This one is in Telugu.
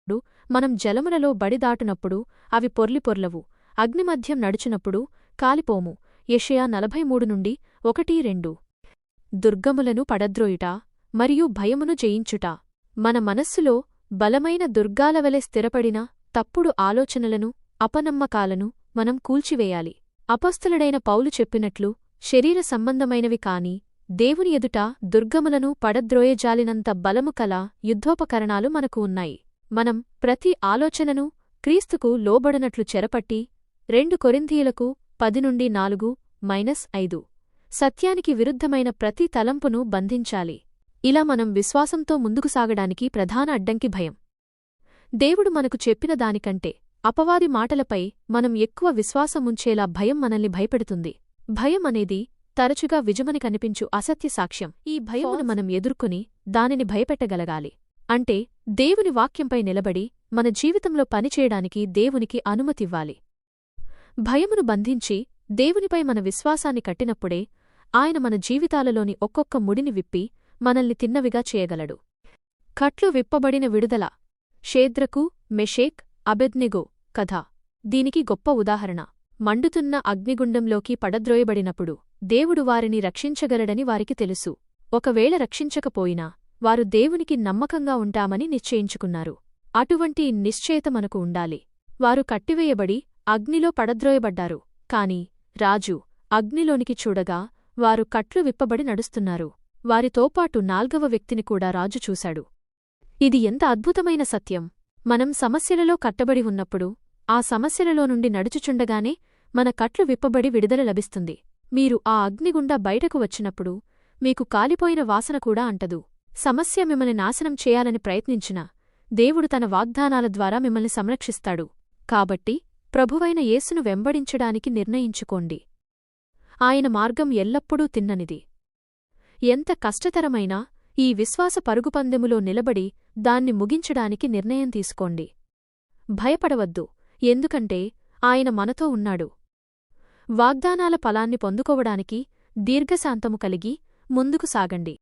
నడిచినప్పుడు, మనం జలములలో బడిదాటునప్పుడు అవి పొర్లిపొర్లవు, అగ్నిమధ్యం నడుచునప్పుడు కాలిపోము. యెషయా 43:1-2. దుర్గములను పడద్రోయుట మరియు భయమును జయించుట. మన మనస్సులో బలమైన దుర్గాలవలె స్థిరపడిన తప్పుడు ఆలోచనలను, అపనమ్మకాలను మనం కూల్చివేయాలి. అపొస్తలుడైన పౌలు చెప్పినట్లు, శరీర సంబంధమైనవి కాని దేవుని ఎదుట దుర్గములను పడద్రోయజాలినంత బలము కల యుద్ధోపకరణాలు మనకు ఉన్నాయి. మనం ప్రతి ఆలోచనను క్రీస్తుకు లోబడనట్లు చెరపట్టి 2 కొరింథీయులకు 10:4-5 సత్యానికి విరుద్ధమైన ప్రతి తలంపును బంధించాలి. ఇలా మనం విశ్వాసంతో ముందుకు సాగడానికి ప్రధాన అడ్డంకి భయం. దేవుడు మనకు చెప్పిన దానికంటే అపవాది మాటలపై మనం ఎక్కువ విశ్వాసముంచేలా భయం మనల్ని భయపెడుతుంది. భయం అనేది తరచుగా విజమని కనిపించు అసత్య సాక్ష్యం. ఈ భయమును మనం ఎదుర్కొని దానిని భయపెట్టగలగాలి. అంటే దేవుని వాక్యంపై నిలబడి మన జీవితంలో పనిచేయడానికి దేవునికి అనుమతివ్వాలి. భయమును బంధించి దేవునిపై మన విశ్వాసాన్ని కట్టినప్పుడే ఆయన మన జీవితాలలోని ఒక్కొక్క ముడిని విప్పి మనల్ని తిన్నవిగా చేయగలడు. కట్లు విప్పబడిన విడుదల. షేద్రకు, మెషేక్, అబెద్నెగో కథ దీనికి గొప్ప ఉదాహరణ. మండుతున్న అగ్నిగుండంలోకి పడద్రోయబడినప్పుడు దేవుడు వారిని రక్షించగలడని వారికి తెలుసు. ఒకవేళ రక్షించకపోయినా వారు దేవునికి నమ్మకంగా ఉంటామని నిశ్చయించుకున్నారు. అటువంటి నిశ్చయత మనకు ఉండాలి. వారు కట్టివేయబడి అగ్నిలో పడద్రోయబడ్డారు. కాని రాజు అగ్నిలోనికి చూడగా వారు కట్లు విప్పబడి నడుస్తున్నారు. వారితోపాటు 4వ వ్యక్తిని కూడా రాజు చూశాడు. ఇది ఎంత అద్భుతమైన సత్యం! మనం సమస్యలలో కట్టబడి ఉన్నప్పుడు ఆ సమస్యలలో నుండి నడుచుచుండగానే మన కట్లు విప్పబడి విడుదల లభిస్తుంది. మీరు ఆ అగ్నిగుండా బయటకు వచ్చినప్పుడు మీకు కాలిపోయిన వాసన కూడా అంటదు. సమస్య మిమ్మల్ని నాశనం చేయాలని ప్రయత్నించినా దేవుడు తన వాగ్దానాల ద్వారా మిమ్మల్ని సంరక్షిస్తాడు. కాబట్టి ప్రభువైన యేసును వెంబడించడానికి నిర్ణయించుకోండి. ఆయన మార్గం ఎల్లప్పుడూ తిన్ననిది. ఎంత కష్టతరమైనా ఈ విశ్వాస పరుగుపందెములో నిలబడి దాన్ని ముగించడానికి నిర్ణయం తీసుకోండి. భయపడవద్దు, ఎందుకంటే ఆయన మనతో ఉన్నాడు. వాగ్దానాల ఫలాన్ని పొందుకోవడానికి దీర్ఘశాంతము కలిగి ముందుకు సాగండి.